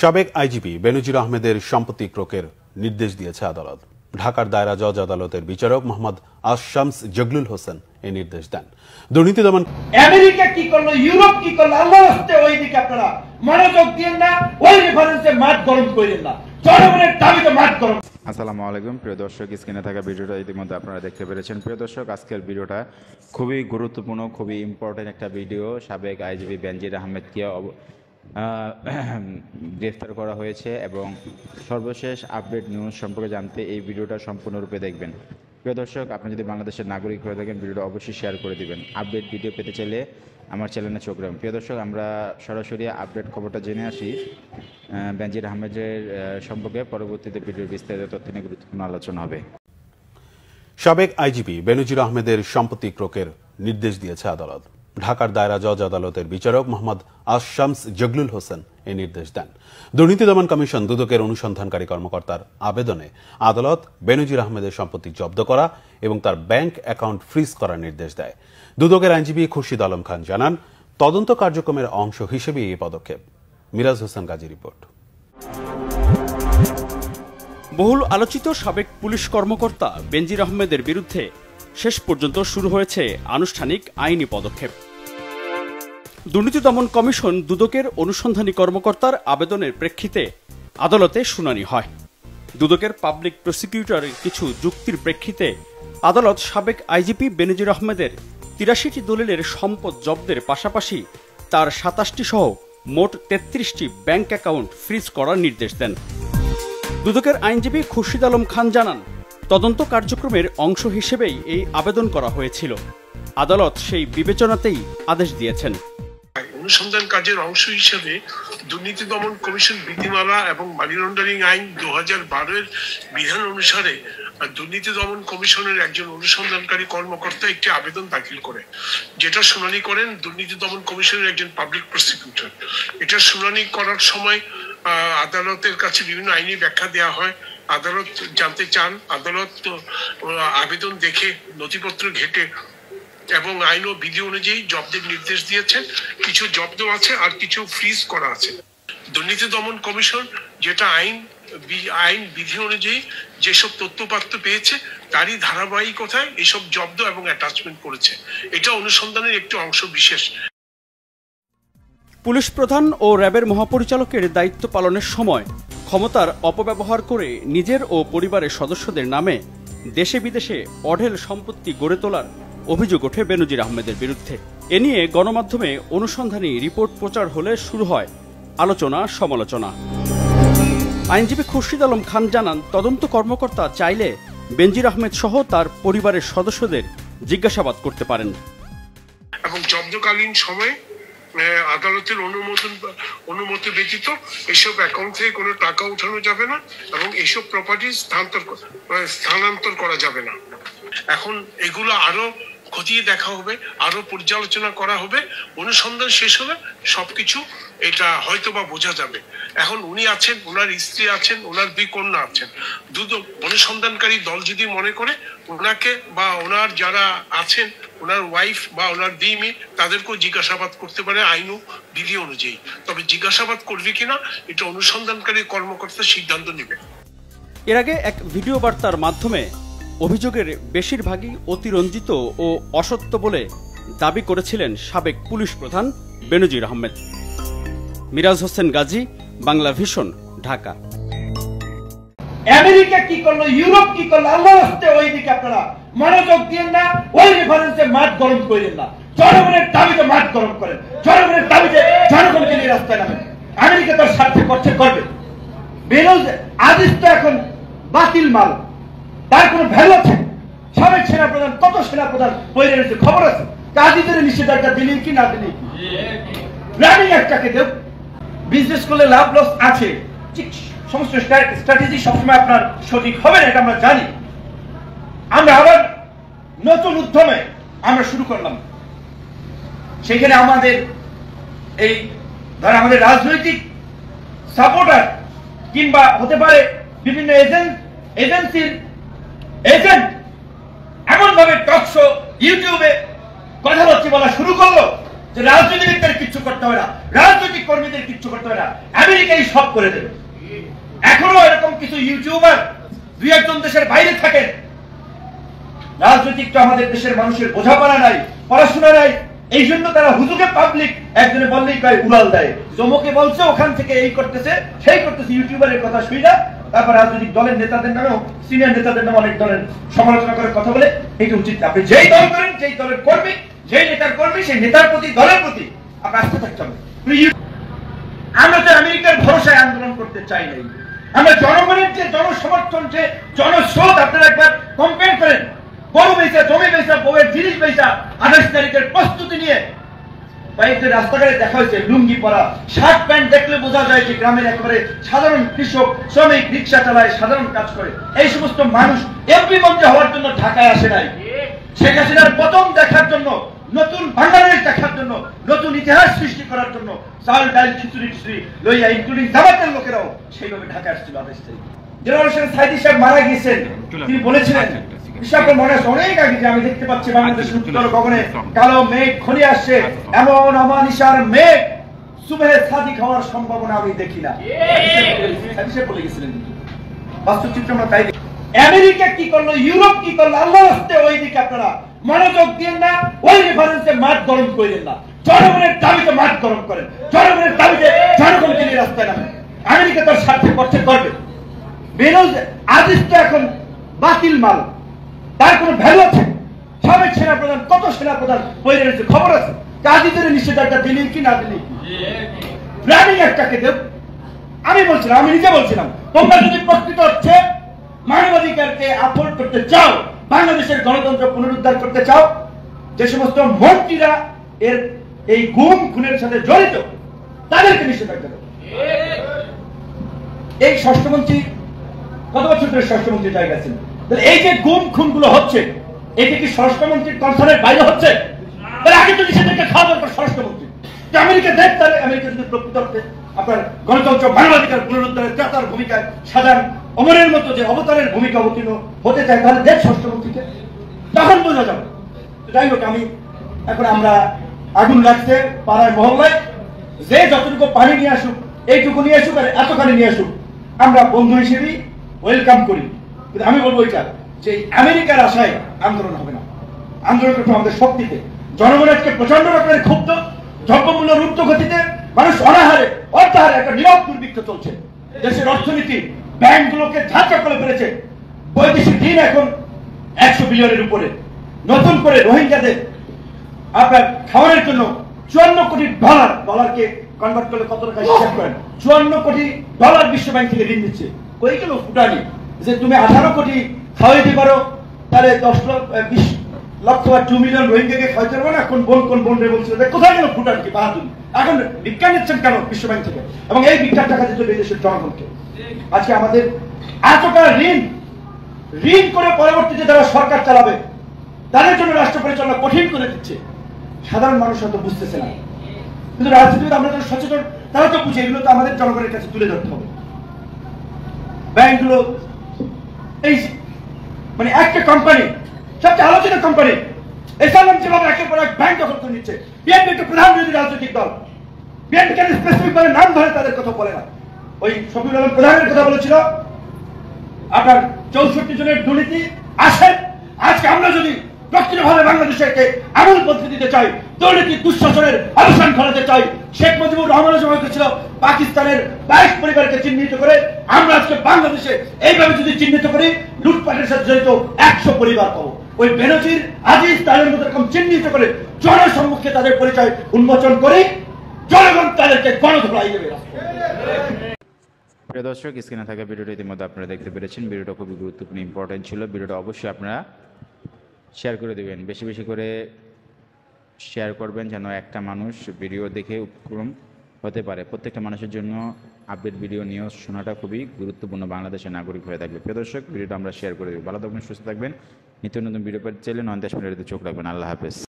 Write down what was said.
সাবেক আইজিপি বেনজির আহমেদের সম্পত্তি ক্রোকের নির্দেশ দিয়েছে আদালত। ঢাকার দায়রা জজ আদালতের বিচারক মোহাম্মদ আশামস জগলুল হোসেন এই নির্দেশ দেন। দুর্নীতি দমন আমেরিকা কি করলো, ইউরোপ কি করলো, আল্লাহর রাস্তে ওই দিকে আপনারা মনোযোগ দিন না, ওই রেফারেন্সে মাঠ গরম করেন না, জনগণের দাবিতে মাঠ গরম। আসসালামু আলাইকুম প্রিয় দর্শক, স্ক্রিনে থাকা ভিডিওটা ইতিমধ্যে আপনারা দেখতে পেরেছেন। প্রিয় দর্শক, আজকের ভিডিওটা খুবই গুরুত্বপূর্ণ, খুবই ইম্পর্টেন্ট একটা ভিডিও। সাবেক আইজিপি বেনজির আহমেদকে গ্রেফতার করা হয়েছে এবং সর্বশেষ আপডেট নিউজ সম্পর্কে জানতে এই ভিডিওটা সম্পূর্ণরূপে দেখবেন। প্রিয় দর্শক, আপনি যদি বাংলাদেশের নাগরিক হয়ে থাকেন ভিডিওটা অবশ্যই শেয়ার করে দিবেন। আপডেট ভিডিও পেতে চাইলে আমার চ্যানেলে চোখ রাখুন। প্রিয় দর্শক, আমরা সরাসরি আপডেট খবরটা জেনে আসি বেনজির আহমেদের সম্পর্কে। পরবর্তীতে ভিডিওর বিস্তারিত তথ্য নিয়ে গুরুত্বপূর্ণ আলোচনা হবে। সাবেক আইজিপি বেনজির আহমেদের সম্পত্তি ক্রোকের নির্দেশ দিয়েছে আদালত। ঢাকার দায়রা জজ আদালতের বিচারক মোহাম্মদ আশামস জগলুল হোসেন এই নির্দেশ দেন। দুর্নীতি দমন কমিশন দুদকের অনুসন্ধানকারী কর্মকর্তার আবেদনে আদালত বেনজির আহমেদের সম্পত্তি জব্দ করা এবং তার ব্যাংক অ্যাকাউন্ট ফ্রিজ করার নির্দেশ দেয়। দুদকের আইনজীবী খুরশিদ আলম খান জানান, তদন্ত কার্যক্রমের অংশ হিসেবে এই পদক্ষেপ। মিরাজ হোসেন গাজী রিপোর্ট। বহুল আলোচিত সাবেক পুলিশ কর্মকর্তা বেনজির আহমেদের বিরুদ্ধে শেষ পর্যন্ত শুরু হয়েছে আনুষ্ঠানিক আইনি পদক্ষেপ। দুর্নীতি দমন কমিশন দুদকের অনুসন্ধানী কর্মকর্তার আবেদনের প্রেক্ষিতে আদালতে শুনানি হয়। দুদকের পাবলিক প্রসিকিউটরের কিছু যুক্তির প্রেক্ষিতে আদালত সাবেক আইজিপি বেনজির আহমেদের ৮৩টি দলিলের সম্পদ জব্দের পাশাপাশি তার ২৭টি সহ মোট ৩৩টি ব্যাংক অ্যাকাউন্ট ফ্রিজ করার নির্দেশ দেন। দুদকের আইনজীবী খুরশিদ আলম খান জানান, তদন্ত কার্যক্রমের অংশ হিসেবেই এই আবেদন করা হয়েছিল। আদালত সেই বিবেচনাতেই আদেশ দিয়েছেন। অনুসন্ধান কাজের অংশ হিসেবে দুর্নীতি দমন কমিশন বিধিমালা এবং মানি লন্ডারিং আইন ২০১২-এর বিধান অনুসারে দুর্নীতি দমন কমিশনের একজন অনুসন্ধানকারী কর্মকর্তা একটি আবেদন দাখিল করে, যেটা শুনানি করেন দুর্নীতি দমন কমিশনের একজন পাবলিক প্রসিকিউটর। এটা শুনানি করার সময় আদালতের কাছে বিভিন্ন আইনি ব্যাখ্যা দেওয়া হয়। আদালত জানতে চান, আদালত আবেদন দেখে নথিপত্র ঘেটে এবং আইন ও বিধি অনুযায়ী জব্দের নির্দেশ দিয়েছেন। কিছু জব্দ আছে আর কিছু ফ্রিজ করা আছে। দুর্নীতি দমন কমিশন যেটা আইন বিধি অনুযায়ী যেসব তথ্যপাত্র পেয়েছে তারই ধারাবাহিকতায় এসব জব্দ এবং অ্যাটাচমেন্ট করেছে। এটা অনুসন্ধানের একটি অংশ বিশেষ। পুলিশ প্রধান ও র্যাবের মহাপরিচালকের দায়িত্ব পালনের সময় ক্ষমতার অপব্যবহার করে নিজের ও পরিবারের সদস্যদের নামে দেশে বিদেশে অঢেল সম্পত্তি গড়ে তোলার অভিযোগ ওঠে বেনজির আহমেদের বিরুদ্ধে। এ নিয়ে গণমাধ্যমে অনুসন্ধানী রিপোর্ট প্রচার হলে শুরু হয় আলোচনা সমালোচনা। আইনজীবী খুরশিদ আলম খান জানান, তদন্ত কর্মকর্তা চাইলে বেনজির আহমেদ সহ তার পরিবারের সদস্যদের জিজ্ঞাসাবাদ করতে পারেন এবং জব্দকালীন সময়ে আদালতের অনুমতি ব্যতীত এসব অ্যাকাউন্ট থেকে কোনো টাকা উঠানো যাবে না এবং এসব প্রপার্টি স্থানান্তর করা যাবে না। এখন এগুলো আরো খতিয়ে দেখা হবে, আরো পর্যালোচনা করা হবে। অনুসন্ধান শেষ হলে সবকিছু এটা হয়তো বা বোঝা যাবে। এখন উনি আছেন, ওনার স্ত্রী আছেন, ওনার ২ কন্যা আছেন। দুদক অনুসন্ধানকারী দল যদি মনে করে ওনাকে বা ওনার যারা আছেন, ওনার ওয়াইফ বা ওনার ২ মেয়ে, তাদেরকেও জিজ্ঞাসাবাদ করতে পারে আইন ও বিধি অনুযায়ী। তবে জিজ্ঞাসাবাদ করবে কিনা এটা অনুসন্ধানকারী কর্মকর্তা সিদ্ধান্ত নেবে। এর আগে এক ভিডিও বার্তার মাধ্যমে অভিযোগের বেশিরভাগই অতিরঞ্জিত ও অসত্য বলে দাবি করেছিলেন সাবেক পুলিশ প্রধান বেনজির আহমেদ। মিরাজ হোসেন গাজী, বাংলা ভিশন, ঢাকা। আমেরিকা কি করলো, ইউরোপ কি করলো, আল্লাহর রাস্তে ওই দিকে আপনারা মনোযোগ দিন না, ওই রেফারেন্সে মাঠ গরম করেন না, জনগণের দাবিতে মাঠ গরম করেন, জনগণের দাবিতে জনগণকে নিয়ে রাস্তায় নামেন। আমেরিকা তার স্বার্থে করবে। আদেশ তো এখন বাতিল মাল, তার কোনো ভ্যালু আছে? সাবেক সেনাপ্রধান, কত সেনাপ্রধান বইরে রয়েছে, খবর আছে। কাজীদের নিষেধাজ্ঞা দিলি কি না দিলি, প্ল্যানিং একটাকে দেব। বিজনেস করলে লাভ লস আছে, সমস্ত স্ট্র্যাটেজি সবসময় আপনার সঠিক হবে না, এটা আমরা জানি। আমরা আবার নতুন উদ্যমে আমরা শুরু করলাম। সেখানে আমাদের এই ধর আমাদের রাজনৈতিক সাপোর্টার কিংবা হতে পারে বিভিন্ন এজেন্সির এজেন্ট এমন ভাবে টক শো, ইউটিউবে কথাবার্তা বলা শুরু করলো যে রাজনীতিবিদদের কিচ্ছু করতে হবে না, রাজনৈতিক কর্মীদের কিচ্ছু করতে হবে না, আমেরিকাই সব করে দেবে। এখনো এরকম কিছু ইউটিউবার দুই একজন দেশের বাইরে থাকেন। রাজনৈতিকটা আমাদের দেশের মানুষের বোঝাপড়া নাই, পড়াশোনা নাই, এই জন্য তারা হুজুকে পাবলিক একজনে বললেই কয় উড়াল দেয়, জমকে বলছে ওখান থেকে এই করতেছে সেই করতেছে, ইউটিউবারের কথা শুই না, তারপর রাজনৈতিক দলের নেতাদের নামেও সিনিয়র নেতাদের নামে অনেক দলের সমালোচনা করে কথা বলে। এটা উচিত। আপনি যেই দল করেন, যেই দলের কর্মী, যেই নেতার কর্মী, সেই নেতার প্রতি, দলের প্রতি আপনার আস্থা থাকতে হবে। আমরা তো আমেরিকার ভরসায় আন্দোলন করতে চাই নাই, আমরা জনগণের যে জনসমর্থন, যে জনস্রোত, আপনারা একবার কম্পেয়ার করেন। গরু বেচা, জমি বেচা, বউয়ের জিনিস বেচা, 28 তারিখের প্রস্তুতি নিয়ে বাইরে রাস্তাঘাটে দেখা হয়েছে লুঙ্গি পরা, শার্ট প্যান্ট দেখলে বোঝা যায় যে গ্রামের একেবারে সাধারণ কৃষক, শ্রমিক, রিক্সা চালায়, সাধারণ কাজ করে। এই সমস্ত মানুষ এমপি মন্ত্রী হওয়ার জন্য ঢাকায় আসে নাই, শেখ হাসিনার পতন দেখার জন্য, নতুন বাংলাদেশ দেখার জন্য, নতুন ইতিহাস সৃষ্টি করার জন্য চাল ডাল খিচুড়ি লইয়া ইনক্লুডিং জামাতের লোকেরাও সেইভাবে ঢাকা আসছিল 28 তারিখ। জেনারেল সাইদি সাহেব মারা গিয়েছেন, তিনি বলেছিলেন, আপনার মনে আছে অনেক আগে, যে আমি দেখতে পাচ্ছি বাংলাদেশের উত্তর গগনে কালো মেঘ খনি আসছে, এমন অমানিসার মেঘ সুবহে সাদিক হওয়ার সম্ভাবনা আমি দেখি না। বলে গেছিলেন, বাস্তব চিত্র আমরা তাই দেখি। আমেরিকা কি করলো, ইউরোপ কি করলো, আল্লাহ রাস্তে ওই দিকে আপনারা মনোযোগ দিন না, ওই রেফারেন্সে মাঠ গরম করেন না। জনগণের দাবিতে মাঠ গরম করেন, জনগণের দাবিতে জনগণকে নিয়ে রাস্তায় নামেন। আমেরিকা তার স্বার্থে করছে, করবে। বেরোজ আজিজ তো এখন বাতিল মাল, তার কোন ভ্যালু আছে? সাবেক সেনাপ্রধান, কত সেনাপ্রধান বইরে রয়েছে, খবর আছে। আজিজের নিষেধাজ্ঞা দিলেই কি না দিলেই কি, রানিং একটাকে দেব। আমি বলছিলাম, আমি নিজে বলছিলাম, তোমরা যদি প্রকৃত হচ্ছে মানবাধিকারকে আপহরণ করতে চাও, বাংলাদেশের গণতন্ত্র পুনরুদ্ধার করতে চাও, যে সমস্ত মন্ত্রীরা এর এই গুম খুনের সাথে জড়িত তাদেরকে নিষেধাজ্ঞা দেব। এই ষষ্ঠমন্ত্রী কত বছর ধরে ষষ্ঠমন্ত্রী জায়গা আছেন, তাহলে এই যে গুম খুনগুলো হচ্ছে, এটা কি স্বরাষ্ট্রমন্ত্রীর কনসার্নের বাইরে হচ্ছে? তাহলে আগে তো নিষেধাজ্ঞা খাওয়া দরকার স্বরাষ্ট্রমন্ত্রী। আমেরিকা দেখ, তাহলে আমেরিকা যদি প্রকৃত অর্থে আপনার গণতন্ত্র মানবাধিকার পুনরুদ্ধারের ক্রেতার ভূমিকায় সাধারণ অমরের মতো যে অবতারের ভূমিকা অবতীর্ণ হতে চায়, তাহলে দেখ স্বরাষ্ট্রমন্ত্রীকে, তখন বোঝা যাবে। যাই হোক, আমি এখন আমরা আগুন লাগছে পাড়ায় মহল্লায়, যে যতটুকু পানি নিয়ে আসুক, এইটুকু নিয়ে আসুক আর এতখানি নিয়ে আসুক, আমরা বন্ধু হিসেবেই ওয়েলকাম করি। কিন্তু আমি বলবো এটা, যে আমেরিকার আশায় আন্দোলন হবে না, আন্দোলন করতে আমাদের শক্তিতে। জনগণ আজকে প্রচন্ড রকমের ক্ষুব্ধ, দ্রব্যমূল্য রুদ্ধ গতিতে, মানুষ অনাহারে অর্থাহারে একটা নীরব দুর্ভিক্ষ চলছে। দেশের অর্থনীতি ব্যাংকগুলোকে ধাক্কা করে ফেলেছে, বৈদেশিক ঋণ এখন 100 বিলিয়নের উপরে। নতুন করে রোহিঙ্গাদের আপনার খাওয়ানোর জন্য 54 কোটি ডলার, ডলারকে কনভার্ট করলে কত টাকা হিসাব করেন, 54 কোটি ডলার বিশ্ব ব্যাংক থেকে ঋণ দিচ্ছে। ওই গেল ফুটানি, যে তুমি 18 কোটি খাওয়াইতে পারো, তাহলে 20 লক্ষ বা 2 মিলিয়ন রোহিঙ্গাকে খাওয়াইতে পারবো না। কোন বোন রে বলছিল, কোথায় গেল ফুটানি কি বাহাদুর? এখন ভিক্ষা নিচ্ছেন কেন বিশ্ব ব্যাংক থেকে? এবং এই ভিক্ষার টাকা দিতে হবে দেশের জনগণকে। আজকে আমাদের এতটা ঋণ করে পরবর্তীতে যারা সরকার চালাবে, তাদের জন্য রাষ্ট্র পরিচালনা কঠিন করে দিচ্ছে। সাধারণ মানুষ হয়তো বুঝতেছে না, কিন্তু রাজনীতিবিদ আমরা যারা সচেতন, তারা তো বুঝে, এগুলো তো আমাদের জনগণের কাছে তুলে ধরতে হবে। ব্যাংকগুলো এই মানে একটা কোম্পানি, সবচেয়ে আলোচিত কোম্পানি, এসালাম যেভাবে একের পর এক ব্যাংক দখল করে নিচ্ছে। বিএনপি একটা প্রধান বিরোধী রাজনৈতিক দল, বিএনপি কেন স্পেসিফিক ভাবে নাম ধরে তাদের কথা বলে না? ওই শফিউল আলম প্রধানের কথা বলেছিল, আপনার 64 জনের দুর্নীতি আসেন। আজকে আমরা যদি প্রকৃতভাবে বাংলাদেশকে আমূল বদলে দিতে চাই, দুর্নীতি দুঃশাসনের অবসান ঘটাতে চাই, শেখ মুজিবুর রহমানের সময় ছিল পাকিস্তানের 22 পরিবারকে চিহ্নিত করে, আমরা আজকে বাংলাদেশে এইভাবে যদি চিহ্নিত করি, লুটপাটের সাথে জড়িত 100 পরিবার পাবো। ওই বেনজির, আজিজ, তাদের মতো এরকম চিহ্নিত করে জনসম্মুখে তাদের পরিচয় উন্মোচন করে জনগণ তাদেরকে গণধোলাই দেবে। প্রিয় দর্শক, স্ক্রিনে থাকা ভিডিওটি ইতিমধ্যে আপনারা দেখতে পেরেছেন। ভিডিওটা খুবই গুরুত্বপূর্ণ, ইম্পর্টেন্ট ছিল। ভিডিওটা অবশ্যই আপনারা শেয়ার করে দেবেন, বেশি বেশি করে শেয়ার করবেন, যেন একটা মানুষ ভিডিও দেখে উপক্রম হতে পারে। প্রত্যেকটা মানুষের জন্য আপডেট ভিডিও নিউজ শোনাটা খুবই গুরুত্বপূর্ণ, বাংলাদেশের নাগরিক হয়ে থাকবে। প্রিয় দর্শক, ভিডিওটা আমরা শেয়ার করে দেব। ভালো থাকবেন, সুস্থ থাকবেন। নিত্য নতুন ভিডিও পেতে চাইলে 9 মিনিটে চোখ রাখবেন। আল্লাহ হাফেজ।